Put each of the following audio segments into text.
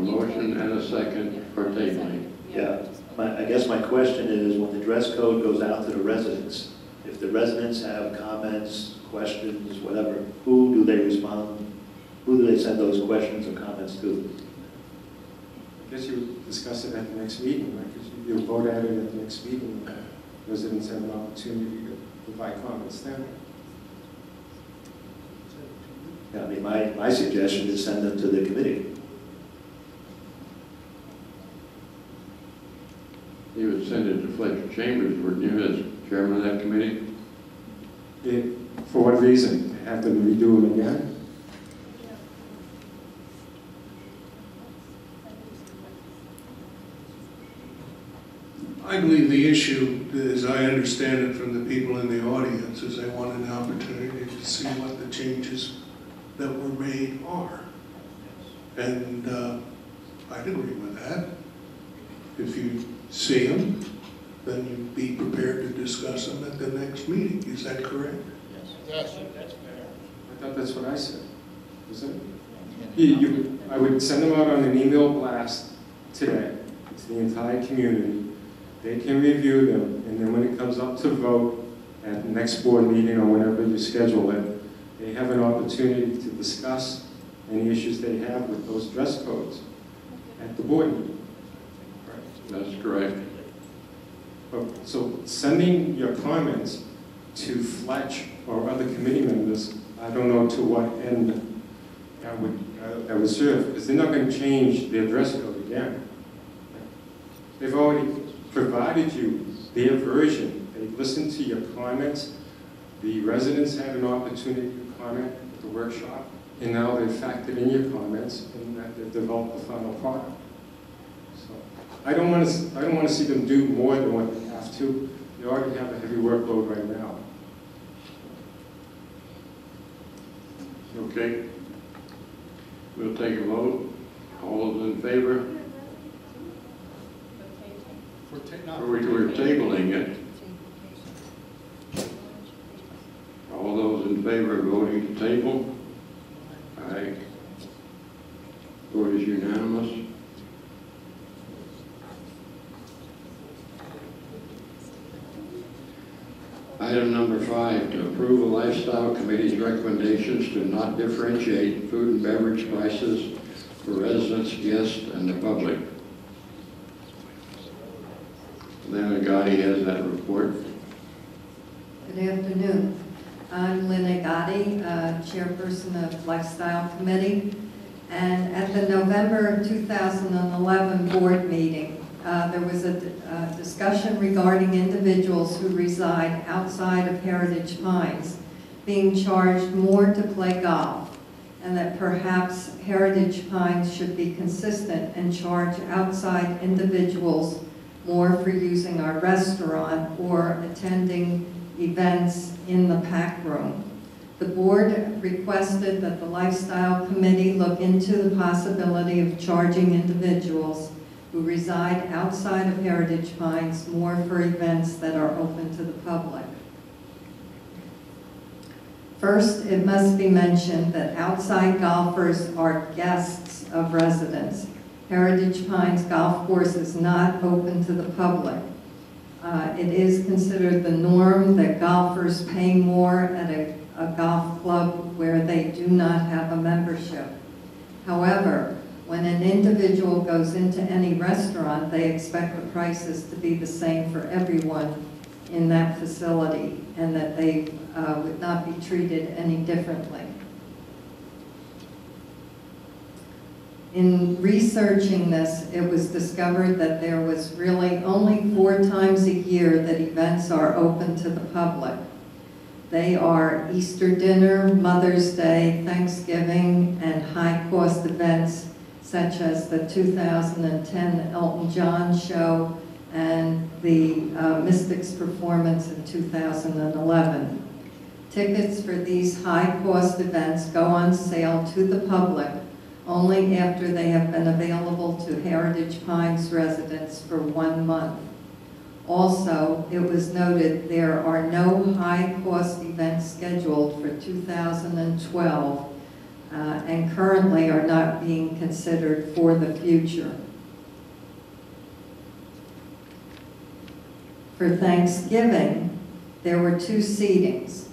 motion and a second for tabling. Yeah, I guess my question is, when the dress code goes out to the residents, if the residents have comments, questions, whatever, who do they respond? Who do they send those questions or comments to? I guess you would discuss it at the next meeting, right? Because you'll vote at it at the next meeting. Residents have an opportunity to provide comments then. Yeah, I mean, my suggestion is send them to the committee. You would send it to Fletcher Chambers, wouldn't you, as chairman of that committee? For what reason? Have them redo them again? I believe the issue, as I understand it from the people in the audience, is they want an opportunity to see what the changes that were made are. And I'd agree with that. If you see them, then you'd be prepared to discuss them at the next meeting. Is that correct? Yes, that's fair. I thought that's what I said. Isn't it? I would send them out on an email blast today to the entire community. They can review them, and then when it comes up to vote at the next board meeting or whenever you schedule it, they have an opportunity to discuss any issues they have with those dress codes at the board meeting. That's correct. So sending your comments to Fletch or other committee members, I don't know to what end I would serve, because they're not going to change their dress code again. They've already provided you their version. They've listened to your comments. The residents had an opportunity to comment at the workshop, and now they've factored in your comments and that they've developed the final product. So I don't want to see them do more than what they have to. They already have a heavy workload right now. Okay. We'll take a vote. All those in favor? We're tabling it. All those in favor of voting to table? Aye. Vote is unanimous. Item number 5, to approve a lifestyle committee's recommendations to not differentiate food and beverage prices for residents, guests, and the public. Lynn Agati has that report. Good afternoon. I'm Lynn Agati, chairperson of Lifestyle Committee. And at the November 2011 board meeting, there was a discussion regarding individuals who reside outside of Heritage Pines being charged more to play golf, and that perhaps Heritage Pines should be consistent and charge outside individuals more for using our restaurant or attending events in the pack room. The board requested that the Lifestyle Committee look into the possibility of charging individuals who reside outside of Heritage Pines more for events that are open to the public. First, it must be mentioned that outside golfers are guests of residents. Heritage Pines Golf Course is not open to the public. It is considered the norm that golfers pay more at a golf club where they do not have a membership. However, when an individual goes into any restaurant, they expect the prices to be the same for everyone in that facility and that they would not be treated any differently. In researching this, it was discovered that there was really only 4 times a year that events are open to the public. They are Easter dinner, Mother's Day, Thanksgiving, and high-cost events such as the 2010 Elton John show and the Mystics performance in 2011. Tickets for these high-cost events go on sale to the public only after they have been available to Heritage Pines residents for 1 month. Also, it was noted there are no high-cost events scheduled for 2012 and currently are not being considered for the future. For Thanksgiving, there were 2 seatings.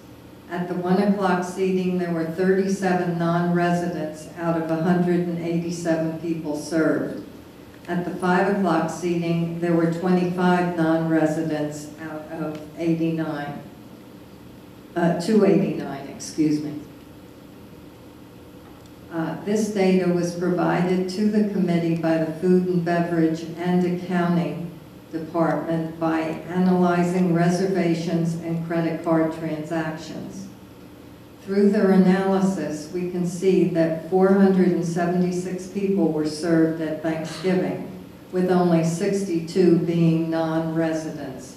At the 1 o'clock seating, there were 37 non-residents out of 187 people served. At the 5 o'clock seating, there were 25 non-residents out of 289, excuse me. This data was provided to the committee by the Food and Beverage and Accounting Department by analyzing reservations and credit card transactions. Through their analysis, we can see that 476 people were served at Thanksgiving, with only 62 being non-residents.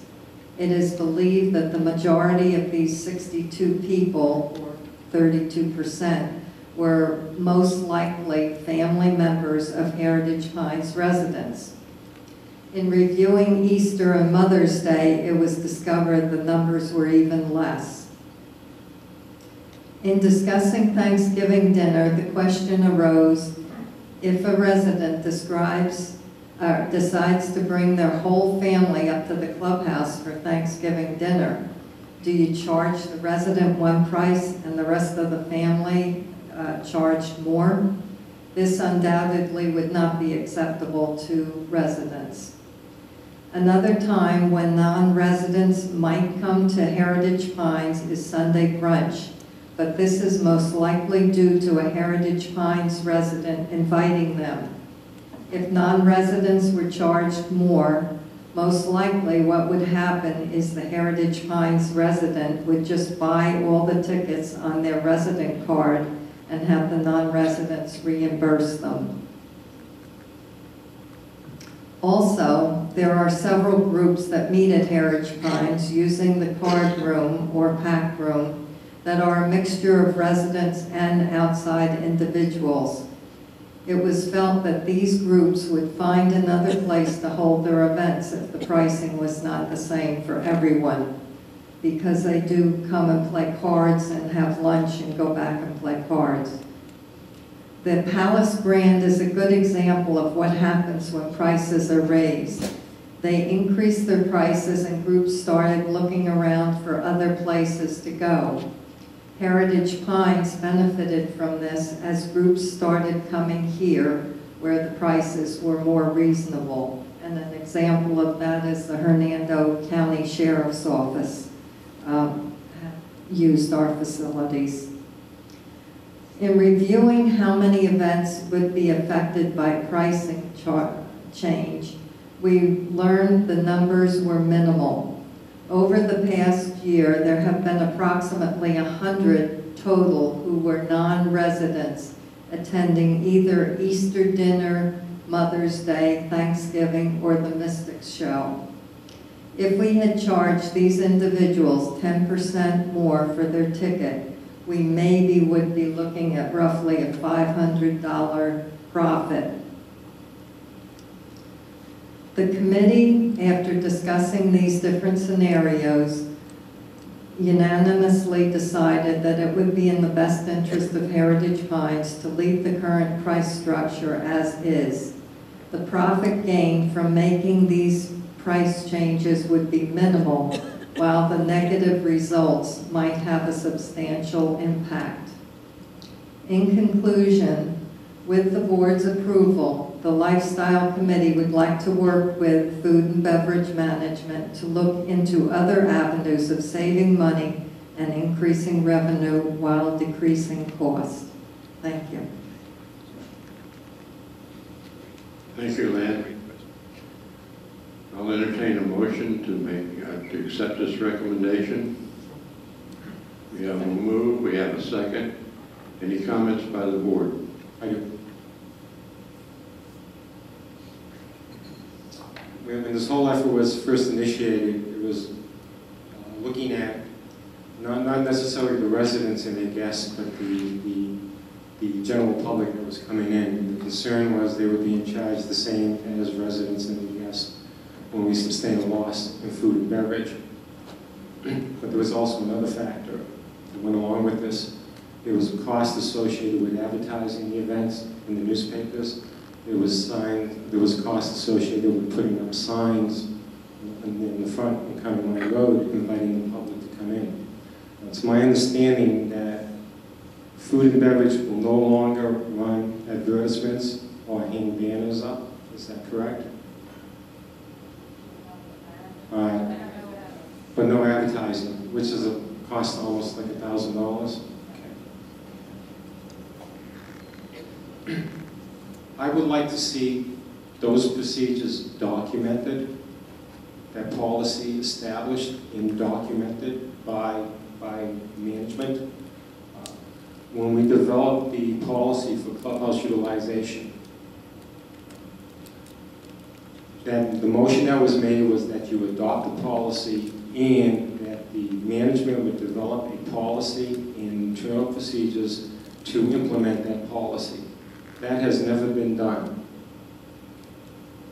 It is believed that the majority of these 62 people, or 32%, were most likely family members of Heritage Pines residents. In reviewing Easter and Mother's Day, it was discovered the numbers were even less. In discussing Thanksgiving dinner, the question arose, if a resident decides to bring their whole family up to the clubhouse for Thanksgiving dinner, do you charge the resident one price and the rest of the family charged more? This undoubtedly would not be acceptable to residents. Another time when non-residents might come to Heritage Pines is Sunday brunch, but this is most likely due to a Heritage Pines resident inviting them. If non-residents were charged more, most likely what would happen is the Heritage Pines resident would just buy all the tickets on their resident card and have the non-residents reimburse them. Also, there are several groups that meet at Heritage Pines using the card room or pack room that are a mixture of residents and outside individuals. It was felt that these groups would find another place to hold their events if the pricing was not the same for everyone, because they do come and play cards and have lunch and go back and play cards. The Palace brand is a good example of what happens when prices are raised. They increased their prices and groups started looking around for other places to go. Heritage Pines benefited from this as groups started coming here where the prices were more reasonable. And an example of that is the Hernando County Sheriff's Office used our facilities. In reviewing how many events would be affected by pricing change, we learned the numbers were minimal. Over the past year, there have been approximately 100 total who were non-residents attending either Easter dinner, Mother's Day, Thanksgiving, or the Mystics Show. If we had charged these individuals 10% more for their ticket, we maybe would be looking at roughly a $500 profit. The committee, after discussing these different scenarios, unanimously decided that it would be in the best interest of Heritage Pines to leave the current price structure as is. The profit gain from making these price changes would be minimal, while the negative results might have a substantial impact. In conclusion, with the board's approval, the Lifestyle Committee would like to work with Food and Beverage Management to look into other avenues of saving money and increasing revenue while decreasing cost. Thank you. Thank you, Lynn. I'll entertain a motion to accept this recommendation. We have a move, we have a second. Any comments by the board? I do. When this whole effort was first initiated, it was looking at not necessarily the residents and their guests, but the general public that was coming in. The concern was they would be in charge the same as residents and the guests when we sustain a loss in food and beverage. But there was also another factor that went along with this, There was a cost associated with advertising the events in the newspapers. There was a cost associated with putting up signs in the front of County Line Road, inviting the public to come in. It's my understanding that food and beverage will no longer run advertisements or hang banners up. Is that correct? But no advertising, which is a cost almost like $1,000. Okay. I would like to see those procedures documented, that policy established and documented by management. When we developed the policy for clubhouse utilization, then the motion that was made was that you adopt the policy and that the management would develop a policy and internal procedures to implement that policy. That has never been done.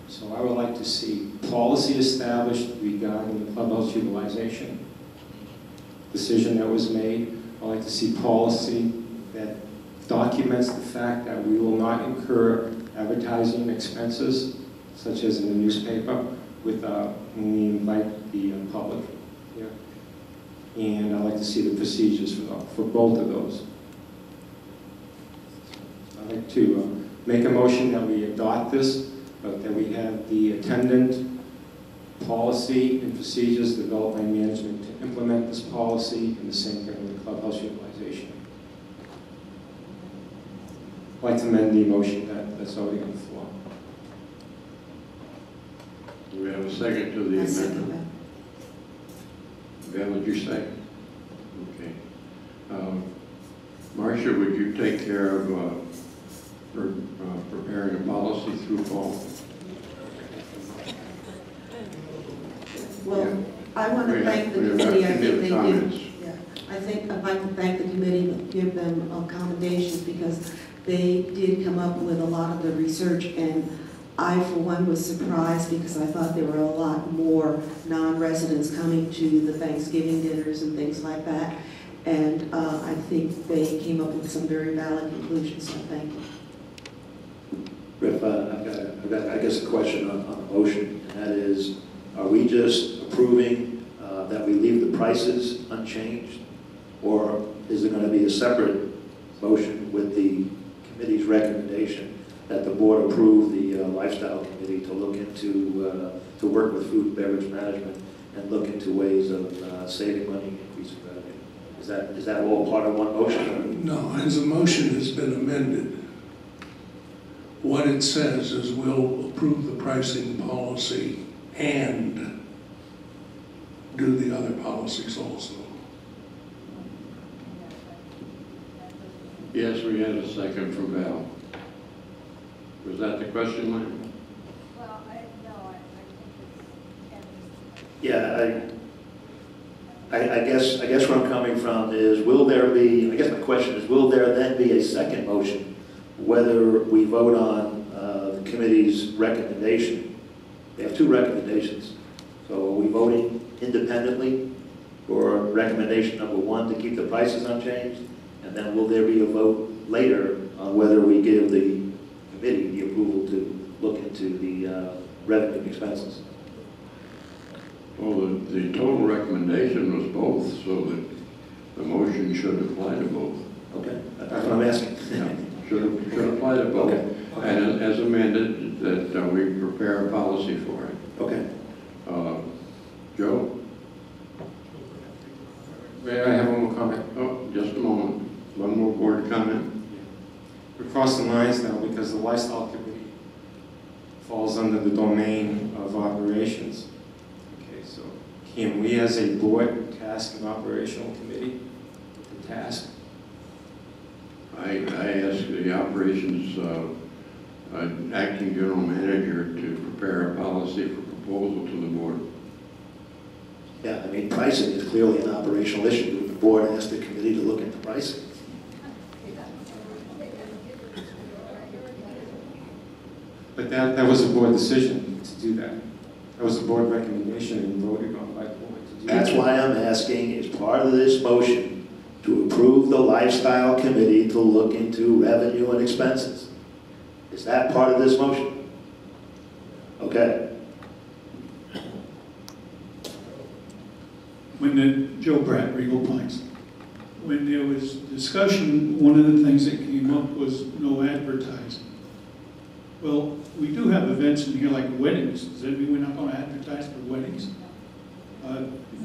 So I would like to see policy established regarding the clubhouse utilization. Decision that was made. I'd like to see policy that documents the fact that we will not incur advertising expenses, such as in the newspaper, when we invite the public here. And I'd like to see the procedures for both of those. I'd like to make a motion that we adopt this, but that we have the attendant policy and procedures developed by management to implement this policy, and the same thing with clubhouse utilization. I'd like to amend the motion that's already on the floor. Do we have a second to the I second amendment? Val, would you second? Okay. Marcia, would you take care of preparing a policy through Paul? Well, I want to thank the We have committee. I any think they comments? did. Yeah, I think I'd like to thank the committee, give them commendations because they did come up with a lot of the research, and I, for one, was surprised because I thought there were a lot more non-residents coming to the Thanksgiving dinners and things like that. And I think they came up with some very valid conclusions, so thank you. Rick, I've got, I guess, a question on the motion, and that is, are we just approving that we leave the prices unchanged, or is there going to be a separate motion with the committee's recommendation that the board approve the lifestyle committee to look into, to work with food and beverage management and look into ways of saving money and increasing revenue? Is that all part of one motion? No, as a motion has been amended, what it says is we'll approve the pricing policy and do the other policies also. Yes, we had a second from Val. Was that the question, Lynn? Well, I think it's. Yeah, I guess where I'm coming from is, will there be, I guess my question is, will there then be a second motion, whether we vote on the committee's recommendation? They have two recommendations. So are we voting independently for recommendation number one to keep the prices unchanged? And then will there be a vote later on whether we give the committee the approval to look into the revenue and expenses? Well, the total recommendation was both, so that the motion should apply to both. Okay, that's what I'm asking. Yeah, should apply to both. Okay. And as amended, that we prepare a policy for it. Okay. Joe? May I have one more comment? Oh, just a moment. One more board comment. We're crossing lines now because the lifestyle committee falls under the domain of operations. Okay, so can we as a board task an operational committee with the task? I asked the operations acting general manager to prepare a policy for proposal to the board. Yeah, I mean, pricing is clearly an operational issue. The board asked the committee to look into pricing. But that was a board decision to do that. That was a board recommendation and voted on by the board to do that. That's why I'm asking, as part of this motion, to approve the lifestyle committee to look into revenue and expenses. Is that part of this motion? Okay. Joe Pratt, Regal Pines. When there was discussion, one of the things that came up was no advertising. Well, we do have events in here like weddings. Does that mean we're not going to advertise for weddings?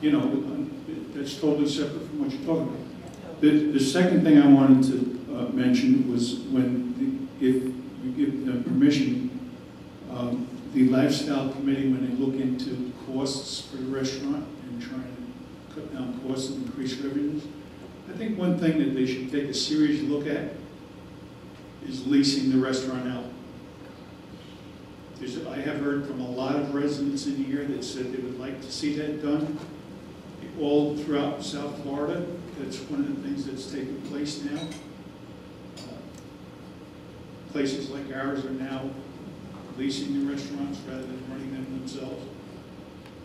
You know, that's totally separate from what you're talking about. The second thing I wanted to mention was if you give the permission, the lifestyle committee, when they look into costs for the restaurant and trying to cut down costs and increase revenues, I think one thing that they should take a serious look at is leasing the restaurant out. I have heard from a lot of residents in here that said they would like to see that done all throughout South Florida. That's one of the things that's taking place now. Places like ours are now leasing the restaurants rather than running them themselves.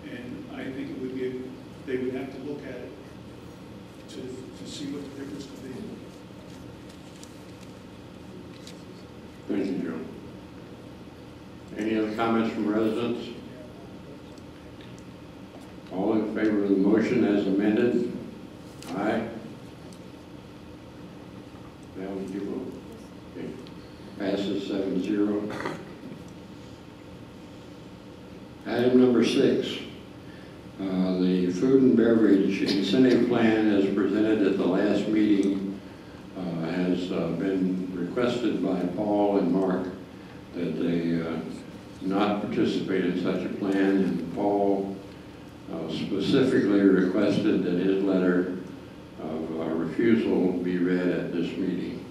And I think it would be, they would have to look at it to see what the difference could be. Thank you, Joe. Any other comments from residents? All in favor of the motion as amended? Aye. Val, did you vote? Okay. Passes 7-0. Item number 6. The food and beverage incentive plan as presented at the last meeting has been requested by Paul and Mark that they not participate in such a plan, and Paul specifically requested that his letter of refusal be read at this meeting.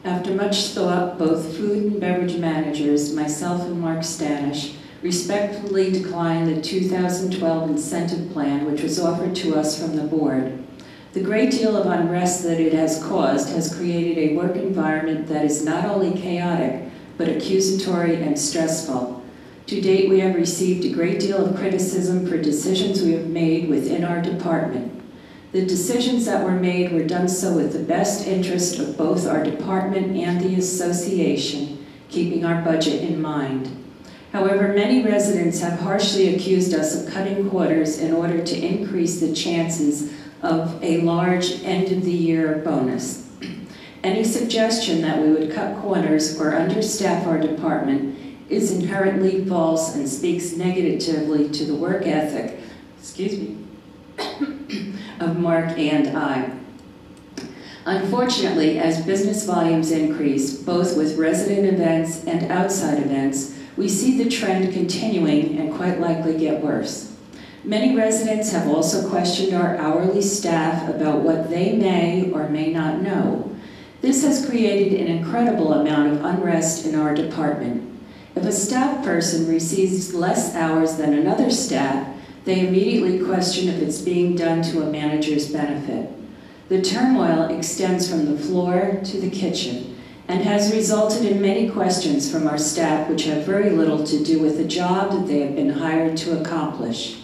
After much thought, both food and beverage managers, myself and Mark Stanish, respectfully declined the 2012 incentive plan which was offered to us from the board. The great deal of unrest that it has caused has created a work environment that is not only chaotic, but accusatory and stressful. To date, we have received a great deal of criticism for decisions we have made within our department. The decisions that were made were done so with the best interest of both our department and the association, keeping our budget in mind. However, many residents have harshly accused us of cutting quarters in order to increase the chances of a large end-of-the-year bonus. Any suggestion that we would cut corners or understaff our department is inherently false and speaks negatively to the work ethic, of Mark and I. Unfortunately, as business volumes increase, both with resident events and outside events, we see the trend continuing and quite likely get worse. Many residents have also questioned our hourly staff about what they may or may not know. This has created an incredible amount of unrest in our department. If a staff person receives less hours than another staff, they immediately question if it's being done to a manager's benefit. The turmoil extends from the floor to the kitchen and has resulted in many questions from our staff which have very little to do with the job that they have been hired to accomplish.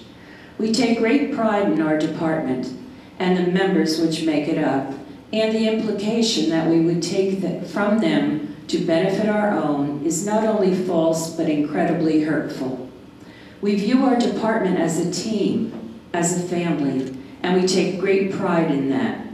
We take great pride in our department and the members which make it up, and the implication that we would take from them to benefit our own is not only false but incredibly hurtful. We view our department as a team, as a family, and we take great pride in that.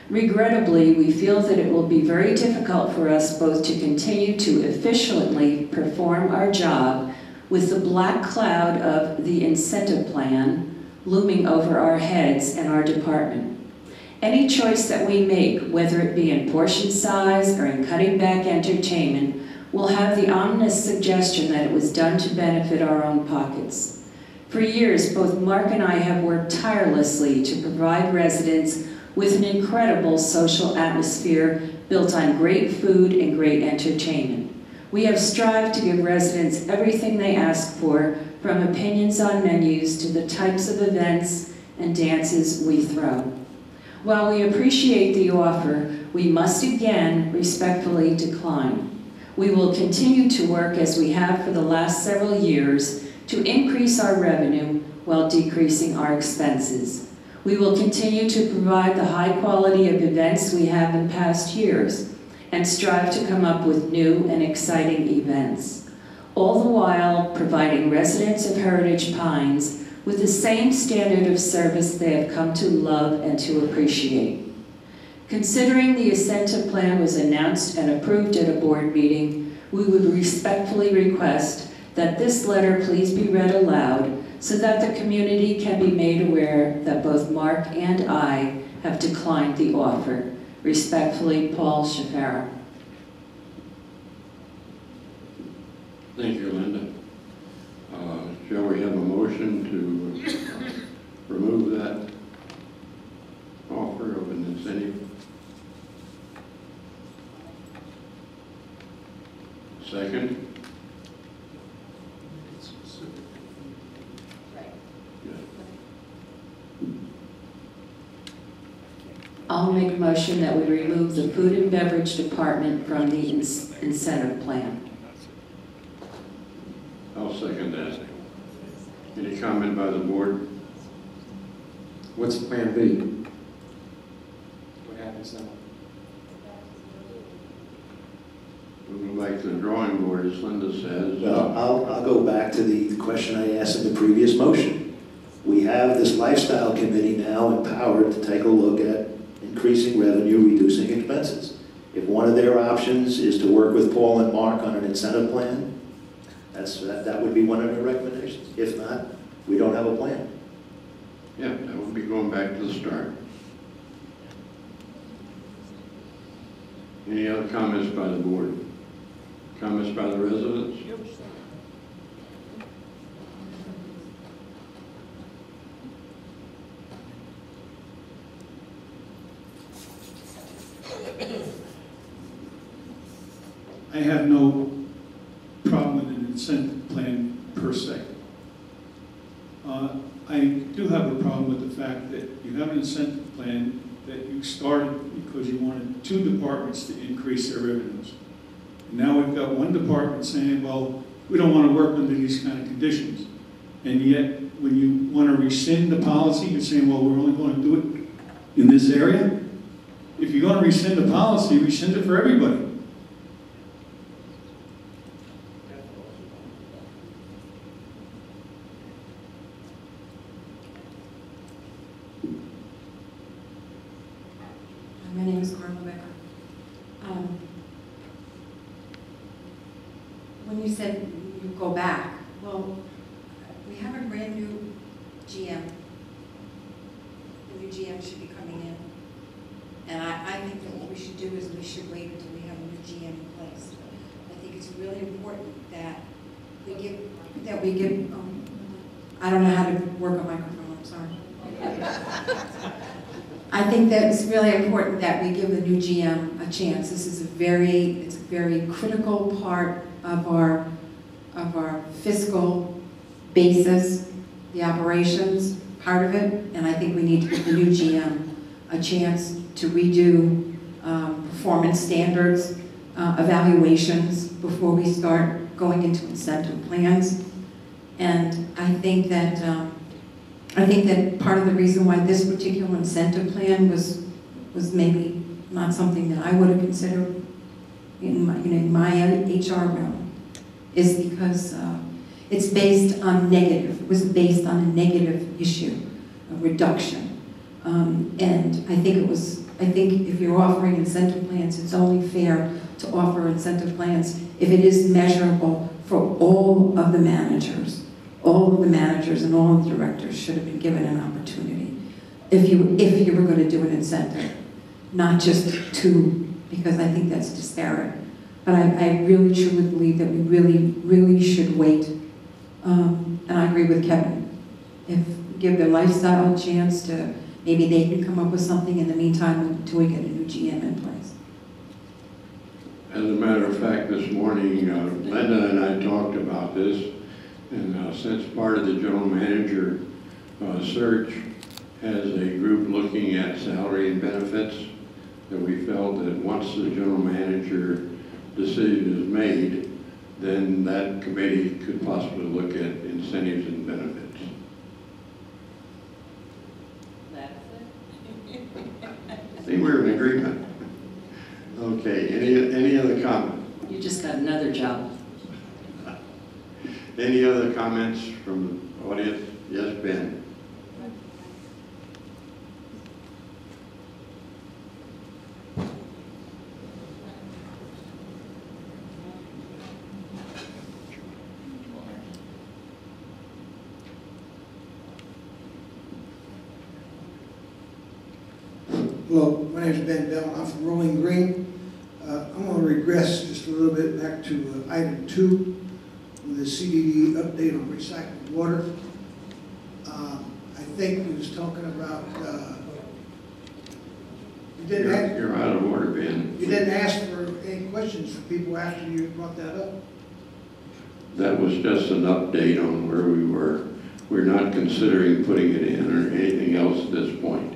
Regrettably, we feel that it will be very difficult for us both to continue to efficiently perform our job with the black cloud of the incentive plan looming over our heads and our department. Any choice that we make, whether it be in portion size or in cutting back entertainment, will have the ominous suggestion that it was done to benefit our own pockets. For years, both Mark and I have worked tirelessly to provide residents with an incredible social atmosphere built on great food and great entertainment. We have strived to give residents everything they ask for, from opinions on menus to the types of events and dances we throw. While we appreciate the offer, we must again respectfully decline. We will continue to work as we have for the last several years to increase our revenue while decreasing our expenses. We will continue to provide the high quality of events we have in past years and strive to come up with new and exciting events, all the while providing residents of Heritage Pines with the same standard of service they have come to love and to appreciate. Considering the incentive plan was announced and approved at a board meeting, we would respectfully request that this letter please be read aloud so that the community can be made aware that both Mark and I have declined the offer. Respectfully, Paul Shafara. Thank you, Linda. Shall we have a motion to remove that offer of an incentive? Second? I'll make a motion that we remove the food and beverage department from the incentive plan. I'll second that. Any comment by the board? What's Plan B? What happens now? We'll go back to the drawing board, as Linda says. Well, I'll go back to the question I asked in the previous motion. We have this lifestyle committee now empowered to take a look at increasing revenue, reducing expenses. If one of their options is to work with Paul and Mark on an incentive plan, that would be one of their recommendations. If not, we don't have a plan. Yeah, that would be going back to the start. Any other comments by the board? Comments by the residents? I have no problem with an incentive plan per se. I do have a problem with the fact that you have an incentive plan that you started because you wanted two departments to increase their revenues. And now we've got one department saying, well, we don't want to work under these kind of conditions. And yet, when you want to rescind the policy, you're saying, well, we're only going to do it in this area. If you're going to rescind the policy, rescind it for everybody. My name is Carla Becker. When you said you go back, well, we have a brand new GM. The new GM should be coming in. And I think that what we should do is we should wait until we have a new GM in place. I think it's really important that we give, I don't know how to work a microphone, I'm sorry. I think that it's really important that we give the new GM a chance. This is it's a very critical part of our fiscal basis, the operations part of it, and I think we need to give the new GM a chance to redo performance standards, evaluations before we start going into incentive plans. And I think that part of the reason why this particular incentive plan was maybe not something that I would have considered in my HR realm is because it's based on negative. It was based on a negative issue, a reduction. And I think if you're offering incentive plans, it's only fair to offer incentive plans if it is measurable for all of the managers. All of the managers and all of the directors should have been given an opportunity if you were going to do an incentive, not just two, because I think that's disparate. But I really truly believe that we really should wait. And I agree with Kevin. Give the lifestyle a chance to, maybe they can come up with something in the meantime until we get a new GM in place. As a matter of fact, this morning, Linda and I talked about this, and since part of the general manager search has a group looking at salary and benefits, that we felt that once the general manager decision is made, then that committee could possibly look at incentives and benefits. You just got another job. Any other comments from the audience? Yes, Ben? Hello, my name is Ben Bell. I'm from Rolling Green. I'm going to regress just a little bit back to item 2 with the CDD update on recycled water. I think we was talking about, You're out of order, Ben. you didn't ask for any questions from people after you brought that up. That was just an update on where we were. We're not considering putting it in or anything else at this point.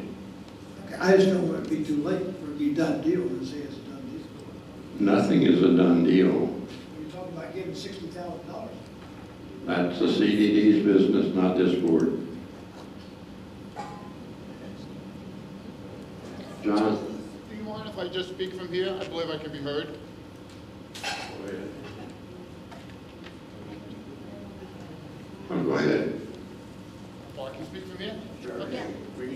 Okay, I just don't want it to be too late for it to be a done deal and say it's a done deal. Nothing is a done deal. You're talking about giving $60,000. That's the CDD's business, not this board. John? Do you mind if I just speak from here? I believe I can be heard. Go ahead. Oh, I can speak from here? Okay.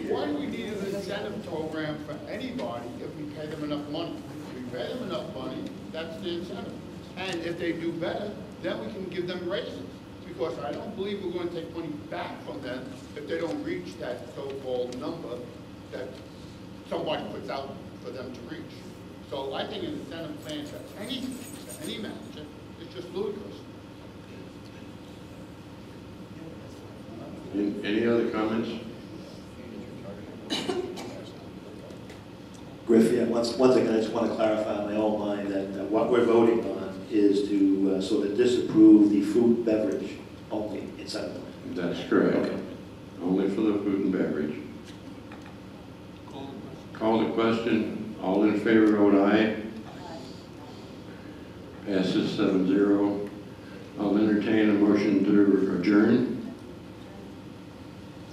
Why do we need an incentive program for anybody if we pay them enough money? If we pay them enough money, that's the incentive. And if they do better, then we can give them raises. Because I don't believe we're going to take money back from them if they don't reach that so-called number that somebody puts out for them to reach. So I think an incentive plan for any manager is just ludicrous. Any other comments? Griff, yeah, once again, I just want to clarify in my own mind that what we're voting on is to sort of disapprove the food and beverage only incentive plan. That's correct. Okay. Only for the food and beverage. Call the question. All in favor, vote aye. Passes 7-0. I'll entertain a motion to adjourn.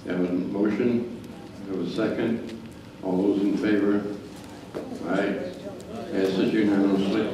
Have a motion? Have a second? All those in favor? Aye. Passes unanimously.